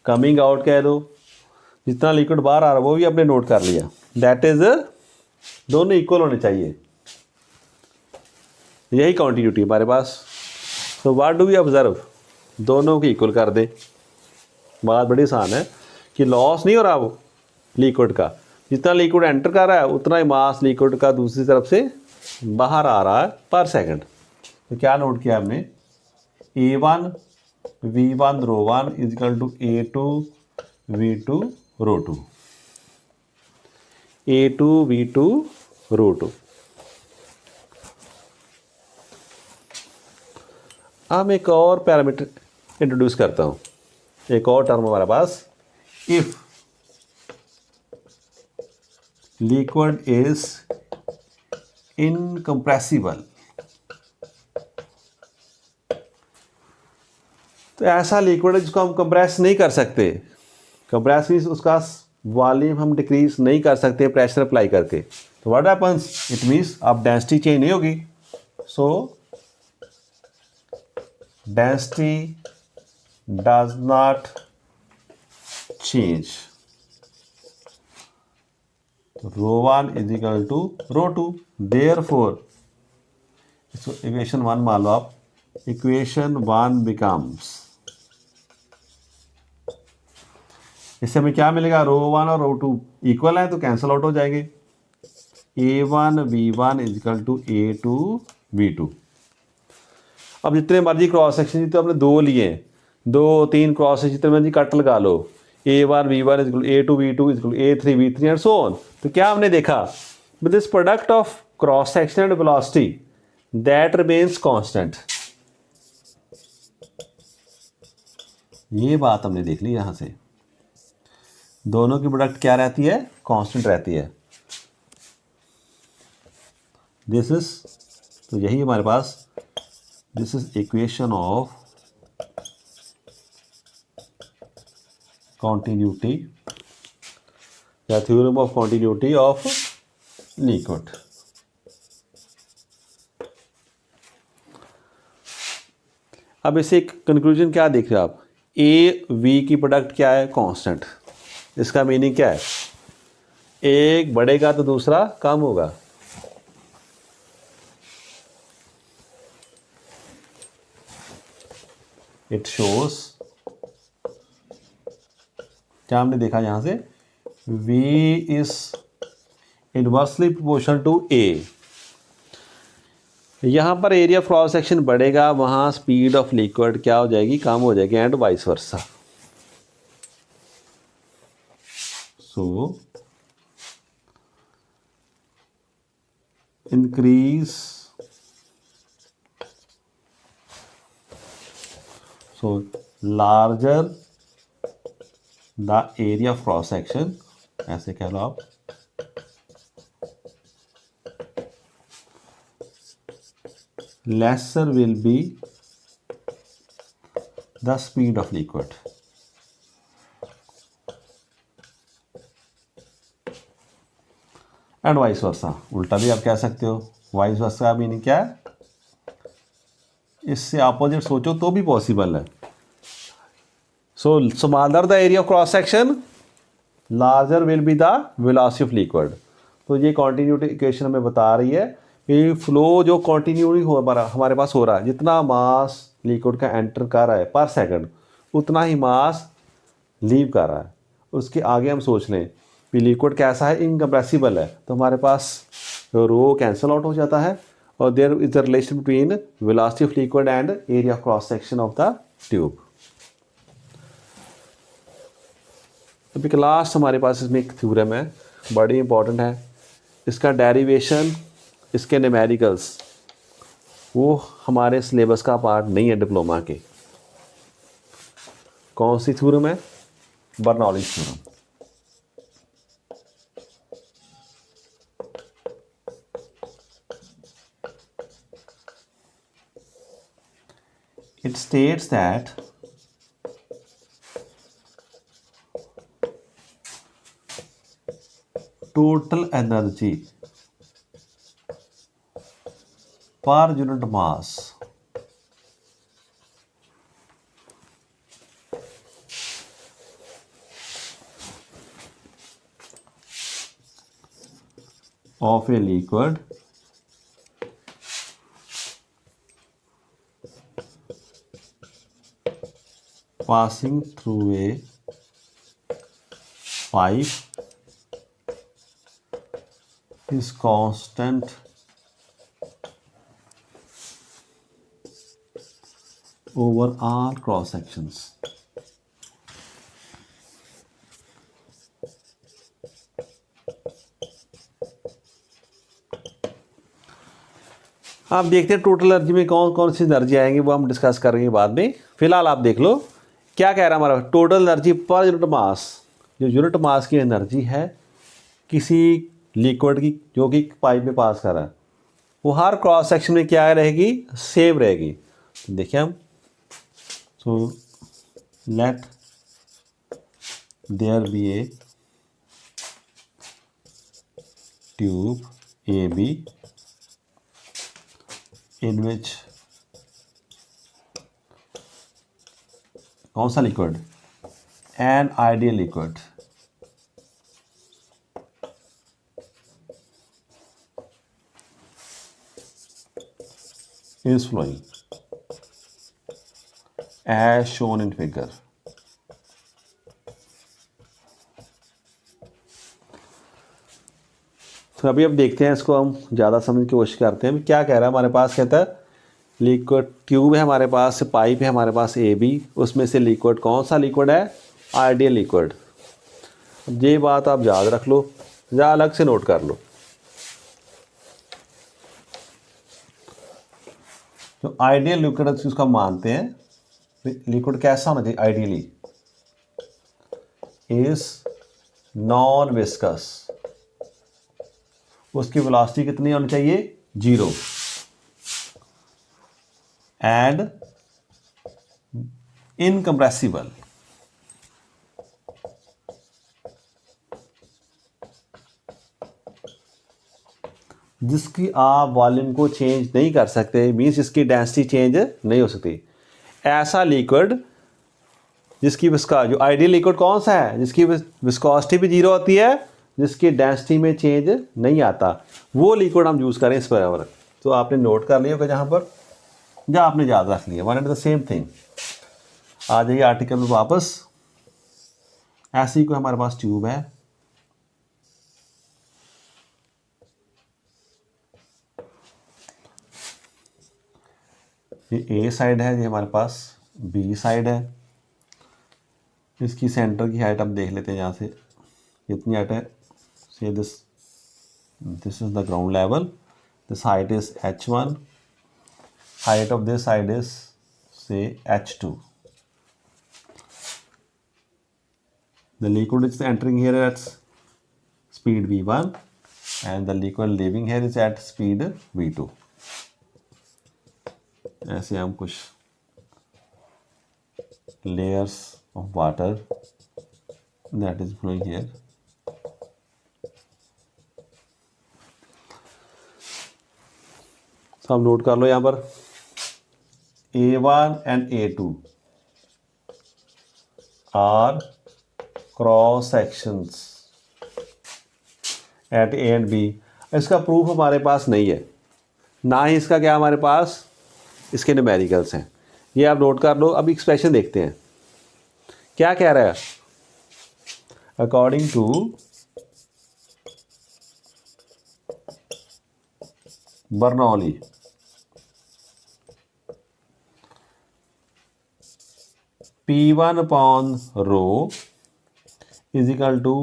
coming out कह लो, जितना liquid बाहर आ रहा है वो भी आपने note कर लिया, दैट इज दोनों इक्वल होने चाहिए, यही कॉन्टिन्यूटी हमारे पास। तो व्हाट डू वी ऑब्जर्व, दोनों की इक्वल कर दे, बात बड़ी आसान है कि लॉस नहीं हो रहा वो लिक्विड का, जितना लिक्विड एंटर कर रहा है उतना ही मास लिक्विड का दूसरी तरफ से बाहर आ रहा है पर सेकंड। तो क्या नोट किया हमने, A1 V1 ρ1 is equal to A2 V2 ρ2, A2 V2 ρ2। अब एक और पैरामीटर इंट्रोड्यूस करता हूँ, एक और टर्म हमारे पास, इफ लिक्विड इज इनकम्प्रेसिबल, तो ऐसा लिक्विड है जिसको हम कंप्रेस नहीं कर सकते, कंप्रेस मीन्स उसका वॉल्यूम हम डिक्रीज नहीं कर सकते प्रेशर अप्लाई करके, तो व्हाट हैपेंस, इट मीन्स अब डेंसिटी चेंज नहीं होगी, सो density does not change, ρ1 is equal to ρ2, therefore इसको इक्वेशन 1 मान लो आप, इक्वेशन 1 becomes, इससे हमें क्या मिलेगा, ρ1 और ρ2 इक्वल है तो कैंसिल आउट हो जाएंगे, A1 V1 is equal to A2 V2। अब जितने मर्जी क्रॉस सेक्शन, जितने आपने दो लिए हैं, 2-3 क्रॉस सेक्शन जितने मर्जी कट लगा लो, A1 V1 is A2 V2 is A3 V3 and so on. तो क्या हमने देखा, with this product of cross section and velocity that remains constant, ये बात हमने देख ली, यहां से दोनों की प्रोडक्ट क्या रहती है, कांस्टेंट रहती है, दिस इज, तो यही हमारे पास, this is equation of continuity, the theorem of continuity of liquid। अब इसे एक कंक्लूजन क्या देख रहे हो आप, ए वी की प्रोडक्ट क्या है, कांस्टेंट, इसका मीनिंग क्या है, एक बढ़ेगा तो दूसरा कम होगा, इट शोज, क्या हमने देखा यहां से, V is inversely proportional to A, यहां पर एरिया क्रॉस सेक्शन बढ़ेगा वहां स्पीड ऑफ लिक्विड क्या हो जाएगी, कम हो जाएगी, and vice versa. So increase, so larger the area of cross section, ऐसे कह लो आप, lesser will be the speed of liquid, and vice versa, उल्टा भी आप कह सकते हो। वाइस वर्सा का मीनिंग क्या है, इससे अपोजिट सोचो तो भी पॉसिबल है। So smaller the area of cross section, larger will be the velocity of liquid. तो ये कॉन्टीन्यूटी इक्वेशन हमें बता रही है कि फ्लो जो कॉन्टीन्यूटी हो हमारे पास हो रहा है, जितना मास लिक्विड का एंटर कर रहा है पर सेकंड, उतना ही मास लीव कर रहा है। उसके आगे हम सोच लें कि लिक्विड कैसा है, इनकम्प्रेसिबल है, तो हमारे पास रो कैंसिल आउट हो जाता है और there is the relation between velocity of liquid and area of cross section of the tube. अब एक लास्ट हमारे पास इसमें एक थ्योरम है, बड़ी इंपॉर्टेंट है। इसका डेरिवेशन, इसके न्यूमेरिकल्स वो हमारे सिलेबस का पार्ट नहीं है डिप्लोमा के। कौन सी थ्योरम है, Bernoulli's theorem. It states that total energy per unit mass of a liquid passing through a pipe is constant over all cross sections. आप देखते हैं टोटल एनर्जी में कौन कौन सी एनर्जी आएंगी, वो हम डिस्कस करेंगे बाद में। फिलहाल आप देख लो क्या कह रहा है हमारा, टोटल एनर्जी पर यूनिट मास, जो यूनिट मास की एनर्जी है किसी लिक्विड की जो कि पाइप में पास कर रहा है, वो हर क्रॉस सेक्शन में क्या रहेगी, सेम रहेगी। तो देखिए हम, so let there be a tube A B in which कौन सा लिक्विड, an ideal liquid is flowing as shown in figure। तो अभी अब देखते हैं इसको, हम ज़्यादा समझने की कोशिश करते हैं। क्या कह रहा है हमारे पास, कहता है लिक्विड ट्यूब है हमारे पास, पाइप है हमारे पास ए बी, उसमें से लिक्विड कौन सा लिक्विड है, आइडियल लिक्विड। ये बात आप याद रख लो या अलग से नोट कर लो। जो आइडियल लिक्विड उसको हम मानते हैं, लिक्विड कैसा होना चाहिए आइडियली, इज नॉन विस्कस, उसकी वेलोसिटी कितनी होनी चाहिए, 0, एंड इनकम्प्रेसिबल। जिसकी आप वॉल्यूम को चेंज नहीं कर सकते, मीन्स इसकी डेंसिटी चेंज नहीं हो सकती। ऐसा लिक्विड जिसकी जो आइडियल लिक्विड कौन सा है, जिसकी विस्कोसिटी भी 0 होती है, जिसकी डेंसिटी में चेंज नहीं आता, वो लिक्विड हम यूज़ करें इस पर। तो आपने नोट कर लिया होगा जहाँ पर, या आपने याद रख लिया, one and the same thing. आ जाइए आर्टिकल में वापस। ऐसी कोई हमारे पास ट्यूब है, ये ए साइड है, ये हमारे पास बी साइड है। इसकी सेंटर की हाइट हम देख लेते हैं, यहाँ से कितनी हाइट है, से this is the ground level, this height is h1, height of this side is say h2। the liquid is entering here at speed v1 and the liquid leaving here is at speed v2। ऐसे हम कुछ layers of water that is flowing here, तो हम note कर लो यहाँ पर A1 and A2 are cross sections at A and B. इसका proof हमारे पास नहीं है, ना ही इसका क्या हमारे पास इसके न्यूमेरिकल्स हैं। ये आप नोट कर लो। अब एक्सप्रेशन देखते हैं क्या कह रहा है। According to Bernoulli P1 upon rho is equal to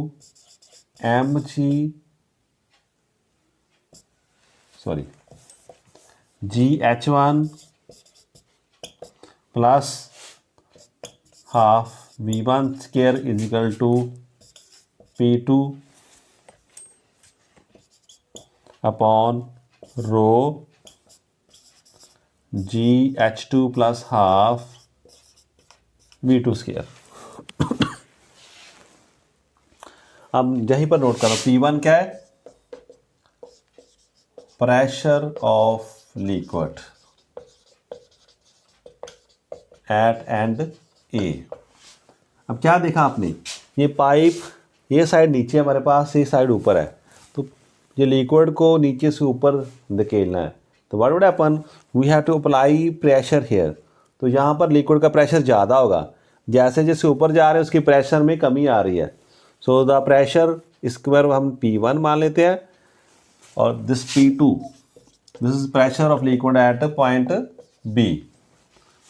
GH1 plus half V1 square is equal to P2 upon rho GH2 plus half V2 square. अब यहीं पर नोट करो P1 क्या है, pressure of liquid at end A. अब क्या देखा आपने, ये पाइप ये साइड नीचे हमारे पास, ये साइड ऊपर है, तो ये लिक्विड को नीचे से ऊपर धकेलना है। तो what would happen, we have to apply pressure here. तो यहाँ पर लिक्विड का प्रेशर ज़्यादा होगा, जैसे जैसे ऊपर जा रहे हैं उसकी प्रेशर में कमी आ रही है। सो द प्रेशर इसके बार हम P1 मान लेते हैं और this P2, this is pressure of liquid at point B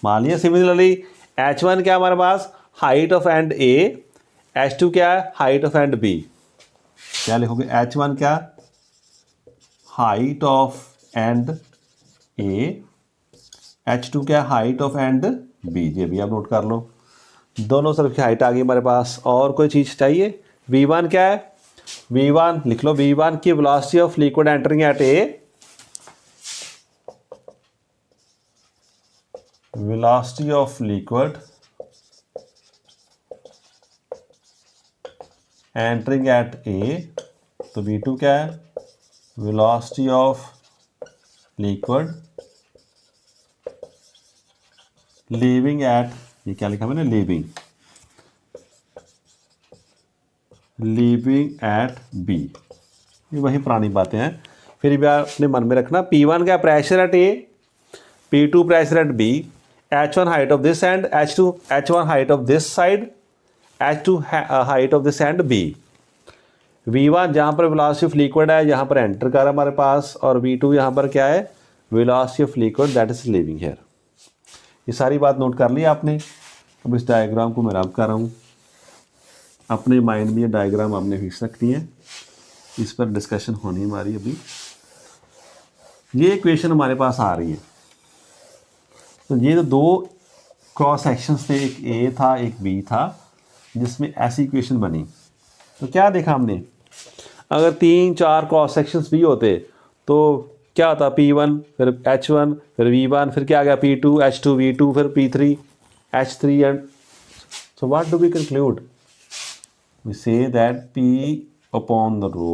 मान लिया। सिमिलरली H1 क्या हमारे पास, height of end A, H2 क्या है, हाइट ऑफ एंड B। क्या लिखोगे, H1 क्या, height of end A, H2 क्या, हाइट ऑफ एंड B। ये भी आप नोट कर लो, दोनों तरफ की हाइट आ गई हमारे पास। और कोई चीज़ चाहिए, V1 क्या है, V1 लिख लो, V1 की velocity of liquid entering at A, velocity of liquid entering at A, तो V2 क्या है, velocity of liquid leaving at, ये क्या लिखा मैंने, लीविंग एट B। ये वही पुरानी बातें हैं, फिर भी अपने मन में रखना। P1 क्या, pressure at A, P2 pressure at B, H1 height of this and, H1 height of this side, H2 height of this and B। V1 जहाँ पर वेलोसिटी ऑफ लिक्विड है, यहाँ पर एंटर कर हमारे पास, और V2 यहाँ पर क्या है, velocity of liquid that is living here. ये सारी बात नोट कर ली आपने। अब इस डायग्राम को मैं रब कर रहा हूँ, अपने माइंड में ये डायग्राम आपने खींच सकती हैं, इस पर डिस्कशन होनी हमारी अभी। ये इक्वेशन हमारे पास आ रही है, तो ये तो दो क्रॉस सेक्शंस थे, एक A था एक B था, जिसमें ऐसी इक्वेशन बनी। तो क्या देखा हमने, अगर 3-4 क्रॉस सेक्शंस भी होते तो क्या होता, P1 फिर H1 फिर V1 फिर क्या आ गया, P2 H2 V2 फिर P3 H3 and so what do we conclude, we say that P upon the rho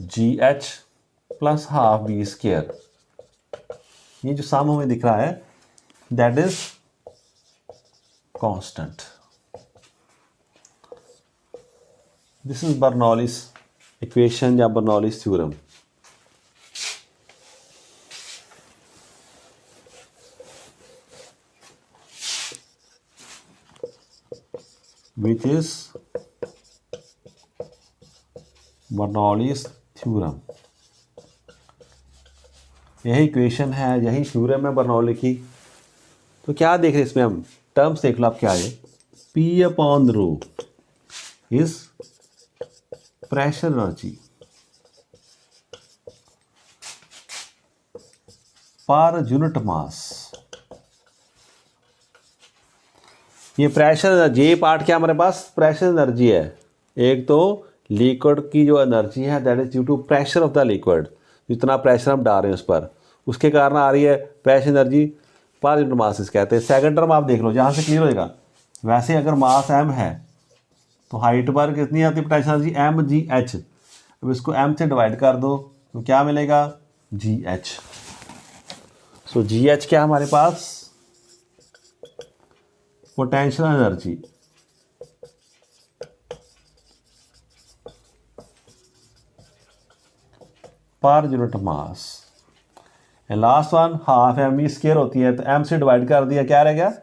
GH plus half B square, ये जो सम हमें दिख रहा है that is constant. This is Bernoulli's equation या Bernoulli's theorem. Which is Bernoulli's theorem. यही equation है, यही थ्योरम है बर्नौली की। तो क्या देख रहे हैं इसमें हम, टर्म्स देख लो आप क्या है, P upon rho is pressure energy per unit मास। ये प्रेशर, ये पार्ट क्या हमारे पास, प्रेशर एनर्जी है। एक तो लिक्विड की जो एनर्जी है that is due to pressure of the liquid, जितना प्रेशर हम डाल रहे हैं उस पर, उसके कारण आ रही है प्रेशर एनर्जी पर यूनिट मास कहते हैं। सेकंड टर्म आप देख लो, जहाँ से क्लियर होगा। वैसे अगर मास m है तो हाइट पर कितनी आती है प्रेशर एनर्जी, mgh। अब इसको m से डिवाइड कर दो तो क्या मिलेगा, GH। सो GH क्या है हमारे पास? Potential energy. Per unit mass. Last one half mv² होती है, तो m से डिवाइड कर दिया, क्या रह गया?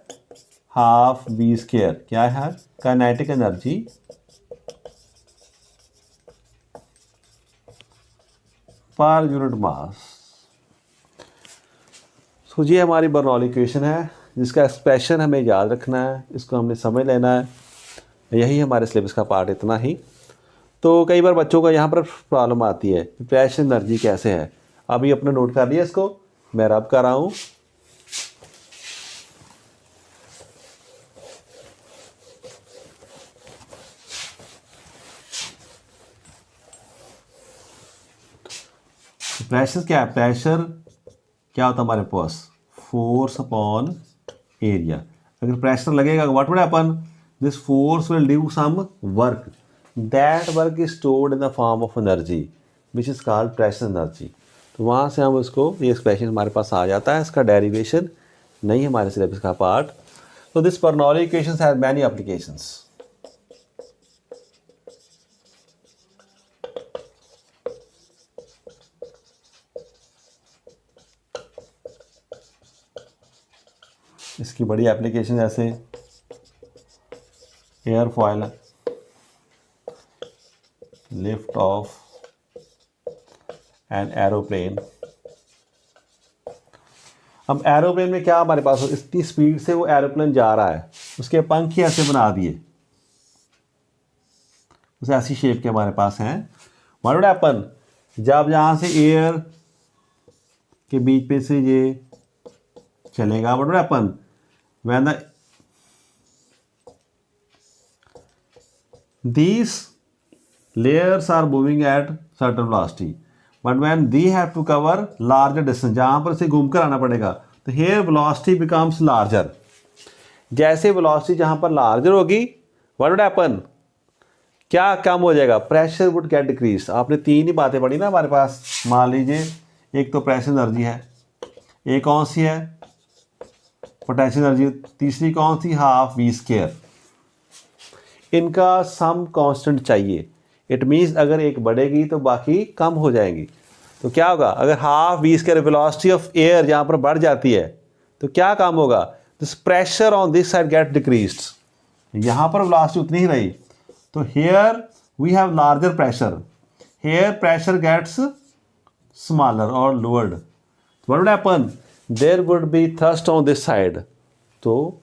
Half v²। क्या है? Kinetic energy per unit mass. So ये हमारी बर्नौली इक्वेशन है, जिसका एक्सप्रेशन हमें याद रखना है, इसको हमने समझ लेना है। यही हमारे सिलेबस का पार्ट, इतना ही। तो कई बार बच्चों को यहाँ पर प्रॉब्लम आती है, फ्रेश एनर्जी कैसे है। अभी अपना नोट कर लिया इसको, मैं रब कर रहा हूँ। प्रेशर क्या है? प्रेशर क्या होता है हमारे पास? Force upon area. अगर प्रेशर लगेगा, what will happen? This force will do some work, that work is stored in the form of energy which is called pressure energy. तो वहाँ से हम इसको, ये एक्सप्रेशन हमारे पास आ जाता है। इसका डेरिवेशन नहीं हमारे सिलेबस का पार्ट। तो this Bernoulli equations have many applications. इसकी बड़ी एप्लीकेशन जैसे airfoil, lift of an aeroplane. अब एरोप्लेन में क्या हमारे पास, इतनी स्पीड से वो एरोप्लेन जा रहा है, उसके पंख ही ऐसे बना दिए, उस ऐसी शेप के हमारे पास हैं। What would happen? जब यहाँ से एयर के बीच पे से ये चलेगा, what would happen? when these layers are moving at certain velocity, but when they have to cover larger distance, जहाँ पर से घूम कर आना पड़ेगा, तो here velocity becomes larger। जैसे velocity जहाँ पर larger होगी, what would happen? क्या कम हो जाएगा? Pressure would get decrease. आपने तीन ही बातें पढ़ी ना हमारे पास। मान लीजिए एक तो प्रेशर एनर्जी है, एक कौन सी है? Potential energy. तीसरी कौन सी? Half v²। इनका सम कांस्टेंट चाहिए। इट मीन्स अगर एक बढ़ेगी तो बाकी कम हो जाएंगी। तो क्या होगा? अगर half v² velocity of air यहाँ पर बढ़ जाती है, तो क्या काम होगा? This pressure on this side get decreased. यहाँ पर वेलोसिटी उतनी ही रही, तो here we have larger pressure, here pressure gets smaller और lowered. What would happen? There would be thrust on this side. तो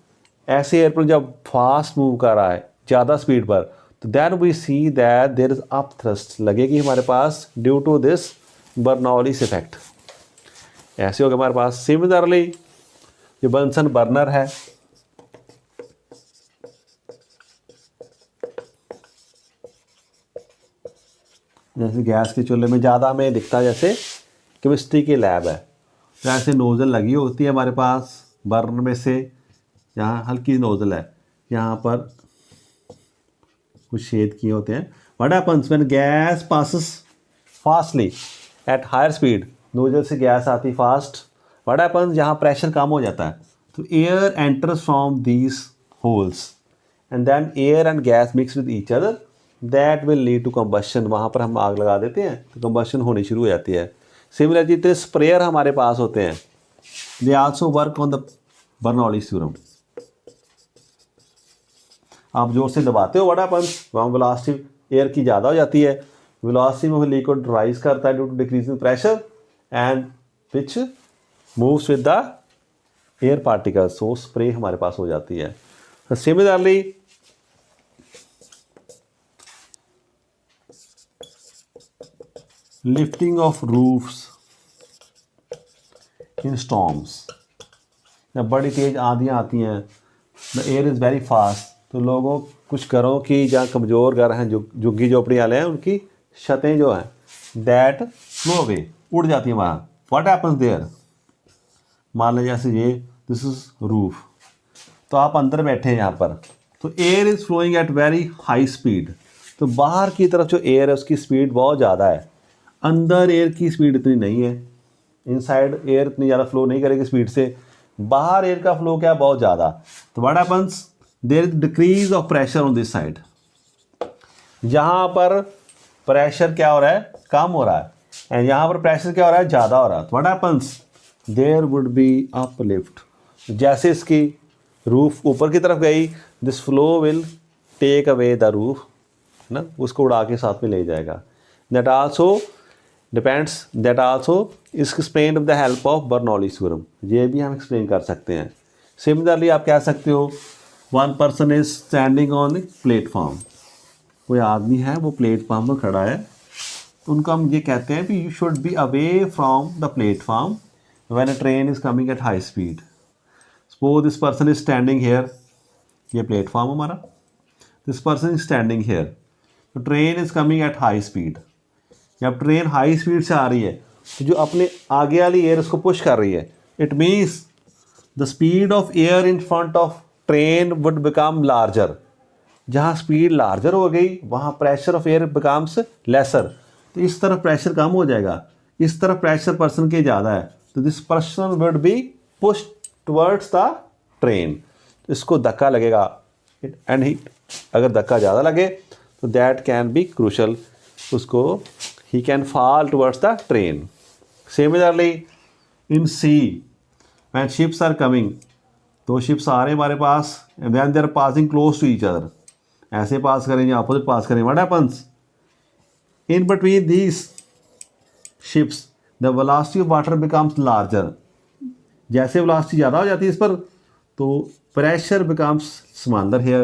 ऐसे एयरप्लेन जब फास्ट मूव कर रहा है ज़्यादा स्पीड पर, तो then we see that there is upthrust लगेगी हमारे पास due to this Bernoulli's effect. ऐसे होगा हमारे पास। सिमिलरली ये बंसन बर्नर है, जैसे गैस के चूल्हे में ज़्यादा हमें दिखता है, जैसे केमिस्ट्री की लैब है, तो ऐसे नोज़ल लगी होती है हमारे पास बर्नर में से। यहाँ हल्की नोज़ल है, यहाँ पर कुछ छेद किए होते हैं। What happens when gas passes fastly at higher speed? Nozzle से गैस आती फास्ट। What happens? यहाँ प्रेशर कम हो जाता है, तो air enters from these holes and then air and gas mix with each other, that will lead to combustion. वहाँ पर हम आग लगा देते हैं तो कंबशन होनी शुरू हो जाती है। सिमिलर जितने स्प्रेयर हमारे पास होते हैं, they also work on the Bernoulli's theorem. आप जोर से दबाते हो, व्हाट हैपेंस? वहाँ वेलोसिटी एयर की ज़्यादा हो जाती है, वेलोसिटी में लिक्विड राइज करता है due to decreasing pressure and which moves with the air particles. So spray हमारे पास हो जाती है। Similarly lifting off roofs in storms, जब बड़ी तेज आंधियाँ आती हैं, the air is very fast, तो लोगों कुछ घरों की जहाँ कमज़ोर घर हैं, झुग्गी झोपड़ी वाले हैं, उनकी छतें जो हैं दैट फ्लो अवे, उड़ जाती हैं वहाँ। What happens there? मान लीजिए जैसे ये दिस इज रूफ, तो आप अंदर बैठे हैं यहाँ पर, तो air is flowing at very high speed, तो बाहर की तरफ जो एयर है उसकी स्पीड बहुत ज़्यादा है, अंदर एयर की स्पीड इतनी नहीं है। इनसाइड एयर इतनी ज़्यादा फ्लो नहीं करेगी स्पीड से, बाहर एयर का फ्लो क्या बहुत ज़्यादा, तो what happens, there is decrease of pressure on this side, जहाँ पर प्रेशर क्या हो रहा है, कम हो रहा है, एंड यहाँ पर प्रेशर क्या हो रहा है, ज़्यादा हो रहा है, तो what happens, there would be uplift, जैसे इसकी रूफ ऊपर की तरफ गई, this flow will take away the roof, ना, उसको उड़ा के साथ में ले जाएगा। That also depends, that also is explain with the help of Bernoulli's theorem, ये भी हम एक्सप्लेन कर सकते हैं। सिमिलरली आप कह सकते हो one person is standing on platform, कोई आदमी है वो प्लेटफॉर्म पर खड़ा है, तो उनको हम ये कहते हैं कि you should be away from the platform when a train is coming at high speed. Suppose this person is standing here, ये प्लेटफॉर्म हमारा, this person is standing here, तो train is coming at high speed, जब train high speed से आ रही है तो जो अपने आगे वाली एयर उसको पुश कर रही है, it means the speed of air in front of train would become larger, जहाँ स्पीड लार्जर हो गई वहाँ pressure of air becomes lesser, तो इस तरफ प्रेशर कम हो जाएगा, इस तरफ प्रेशर पर्सन के ज़्यादा है, तो this person would be push towards the train, इसको धक्का लगेगा, एंड ही अगर धक्का ज़्यादा लगे तो दैट कैन बी क्रूशल, उसको he can fall towards the train. Similarly, in sea, when ships are coming, तो ships आ रहे हैं हमारे पास, and then they are passing close to each other, ऐसे पास करेंगे, opposite पास करेंगे, what happens? In between these ships, the velocity of water becomes larger. जैसे velocity ज़्यादा हो जाती है इस पर, तो pressure becomes smaller here.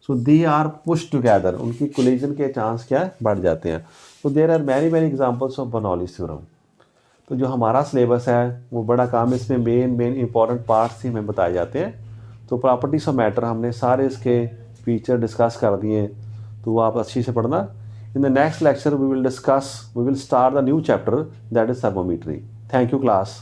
So they are pushed together, उनकी collision के चांस क्या है, बढ़ जाते हैं। तो there are many examples of Bernoulli's theorem. तो जो हमारा सिलेबस है वो बड़ा काम, इसमें मेन इंपॉर्टेंट पार्ट्स ही हमें बताए जाते हैं। तो प्रॉपर्टीज ऑफ मैटर हमने सारे इसके फीचर डिस्कस कर दिए, तो वो आप अच्छी से पढ़ना। In the next lecture we will start the new chapter, that is thermometry. Thank you class.